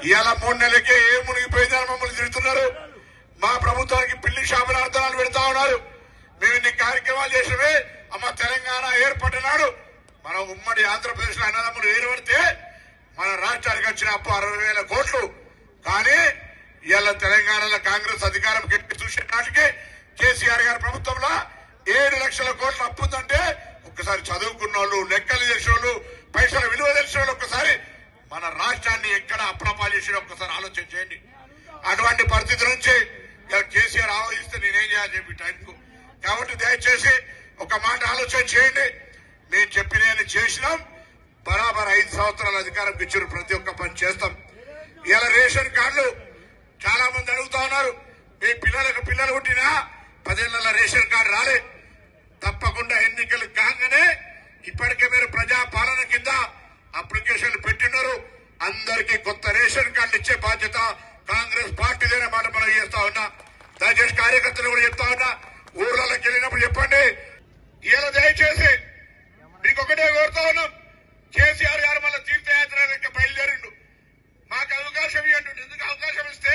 ఇవాళ 3 నెలలకే ఏ మునిగిపోయిందని మమ్మల్ని తిడుతున్నారు. మా ప్రభుత్వానికి పిల్లి శాపనార్థాలు పెడతా ఉన్నారు. మేము ఇన్ని కార్యక్రమాలు చేసినవే అమ్మ తెలంగాణ ఏర్పడినాడు మనం ఉమ్మడి ఆంధ్రప్రదేశ్ లో అన్నదమ్ములు ఏర్పడితే మన రాష్ట్రానికి వచ్చిన అప్పు 60,000 కోట్లు. కానీ ఇవాళ తెలంగాణలో కాంగ్రెస్ అధికారం గట్టి చూసే నాటికి కేసీఆర్ గారి ప్రభుత్వంలో 7 లక్షల కోట్ల అప్పు ఉందంటే ఒక్కసారి చదువుకున్న వాళ్ళు, లెక్కలు తెలిసిన వాళ్ళు, పైసల విలువ తెలిసిన వాళ్ళు ఒక్కసారి మన రాష్ట్రాన్ని ఎక్కడ అప్రపాలు చేసి ఒక్కసారి ఆలోచన చేయండి. అటువంటి పరిస్థితి నుంచి కేసీఆర్ ఆలోచిస్తే నేనేం చేయాలని చెప్పి టైంకు. కాబట్టి దయచేసి ఒక మాట ఆలోచన చేయండి. మేము చెప్పిన చేసినాం. బరాబర్ 5 సంవత్సరాల అధికారం ఇచ్చిన ప్రతి ఒక్క పని చేస్తాం. ఇలా రేషన్ కార్డులు చాలా మంది అడుగుతా ఉన్నారు. మీ పిల్లలు పుట్టినా 10 ఏళ్ల రేషన్ కార్డు రాలే. తప్పకుండా ఎన్నికలు కాగానే ఇప్పటికే మీరు ప్రజా పాలన కింద అప్లికేషన్లు పెట్టినారు. అందరికీ కొత్త రేషన్ కార్డులు ఇచ్చే బాధ్యత కాంగ్రెస్ పార్టీదేనే మాట మనం చేస్తా ఉన్నా. దయచేసి కార్యకర్తలు కూడా చెప్తా ఉన్నా, ఊర్లలోకి వెళ్ళినప్పుడు చెప్పండి. ఇలా దయచేసి మీకు ఒకటే కోరుతా ఉన్నాం, కేసీఆర్ గారు మళ్ళీ తీర్థయాత్ర బయలుదేరిండు. మాకు అవకాశం ఇవ్వండి. ఎందుకు అవకాశం ఇస్తే